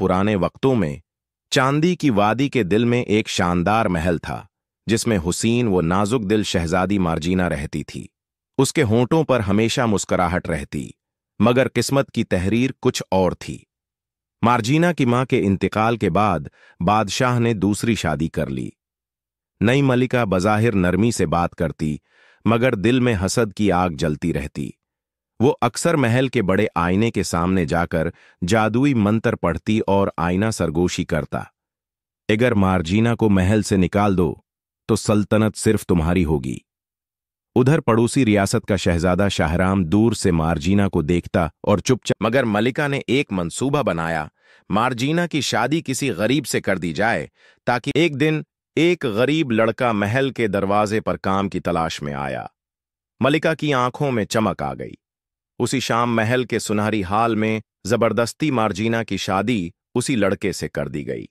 पुराने वक्तों में चांदी की वादी के दिल में एक शानदार महल था, जिसमें हुसीन वो नाजुक दिल शहजादी मार्जीना रहती थी। उसके होंठों पर हमेशा मुस्कुराहट रहती, मगर किस्मत की तहरीर कुछ और थी। मार्जीना की मां के इंतकाल के बाद बादशाह ने दूसरी शादी कर ली। नई मलिका बज़ाहिर नरमी से बात करती, मगर दिल में हसद की आग जलती रहती। वो अक्सर महल के बड़े आईने के सामने जाकर जादुई मंत्र पढ़ती और आईना सरगोशी करता। अगर मार्जीना को महल से निकाल दो तो सल्तनत सिर्फ तुम्हारी होगी। उधर पड़ोसी रियासत का शहजादा शाहराम दूर से मार्जीना को देखता और चुपचाप, मगर मलिका ने एक मंसूबा बनाया। मार्जीना की शादी किसी गरीब से कर दी जाए, ताकि एक दिन एक गरीब लड़का महल के दरवाजे पर काम की तलाश में आया। मलिका की आंखों में चमक आ गई। उसी शाम महल के सुनहरी हाल में जबरदस्ती मार्जीना की शादी उसी लड़के से कर दी गई।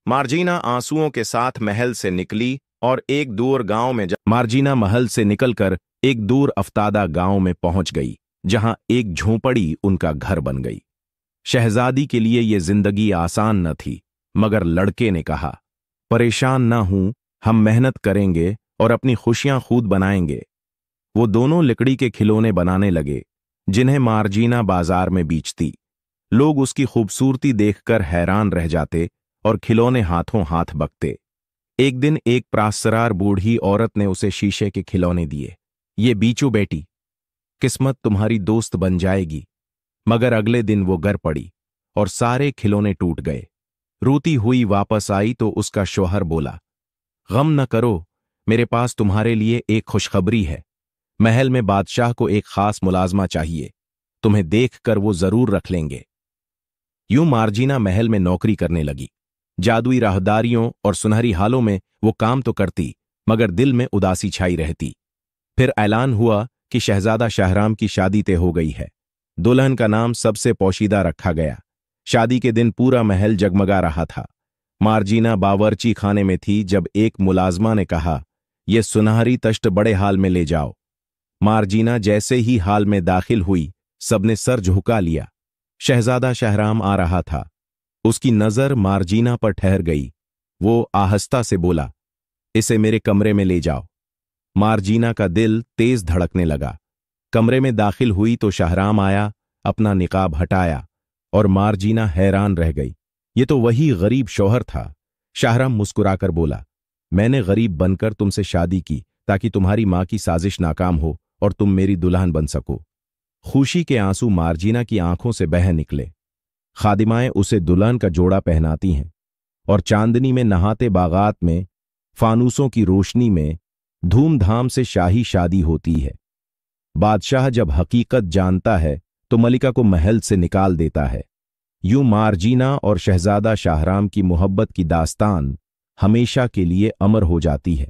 मार्जीना आंसुओं के साथ महल से निकली और एक दूर गांव में मार्जीना महल से निकलकर एक दूर अफ्तादा गांव में पहुंच गई, जहां एक झोंपड़ी उनका घर बन गई। शहजादी के लिए यह जिंदगी आसान न थी, मगर लड़के ने कहा, परेशान ना हूं, हम मेहनत करेंगे और अपनी खुशियां खुद बनाएंगे। वो दोनों लकड़ी के खिलौने बनाने लगे, जिन्हें मार्जीना बाजार में बेचती। लोग उसकी खूबसूरती देखकर हैरान रह जाते और खिलौने हाथों हाथ बकते। एक दिन एक प्रासरार बूढ़ी औरत ने उसे शीशे के खिलौने दिए। ये बीचो बेटी, किस्मत तुम्हारी दोस्त बन जाएगी। मगर अगले दिन वो गर पड़ी और सारे खिलौने टूट गए। रोती हुई वापस आई तो उसका शौहर बोला, गम न करो, मेरे पास तुम्हारे लिए एक खुशखबरी है। महल में बादशाह को एक खास मुलाजमा चाहिए, तुम्हें देखकर वो जरूर रख लेंगे। यूं मार्जीना महल में नौकरी करने लगी। जादुई राहदारियों और सुनहरी हालों में वो काम तो करती, मगर दिल में उदासी छाई रहती। फिर ऐलान हुआ कि शहजादा शाहराम की शादी तय हो गई है। दुल्हन का नाम सबसे पोशीदा रखा गया। शादी के दिन पूरा महल जगमगा रहा था। मार्जीना बावर्ची खाने में थी जब एक मुलाजमा ने कहा, यह सुनहरी तश्त बड़े हाल में ले जाओ। मार्जीना जैसे ही हाल में दाखिल हुई, सबने सर झुका लिया। शहजादा शाहराम आ रहा था। उसकी नजर मार्जीना पर ठहर गई। वो आहिस्ता से बोला, इसे मेरे कमरे में ले जाओ। मार्जीना का दिल तेज धड़कने लगा। कमरे में दाखिल हुई तो शाहराम आया, अपना निकाब हटाया और मार्जीना हैरान रह गई। ये तो वही गरीब शौहर था। शाहराम मुस्कुराकर बोला, मैंने गरीब बनकर तुमसे शादी की ताकि तुम्हारी मां की साजिश नाकाम हो और तुम मेरी दुल्हन बन सको। खुशी के आंसू मार्जीना की आंखों से बह निकले। खादिमाएं उसे दुल्हन का जोड़ा पहनाती हैं और चांदनी में नहाते बागात में फानूसों की रोशनी में धूमधाम से शाही शादी होती है। बादशाह जब हकीकत जानता है तो मलिका को महल से निकाल देता है। यूं मार्जीना और शहजादा शाहराम की मोहब्बत की दास्तान हमेशा के लिए अमर हो जाती है।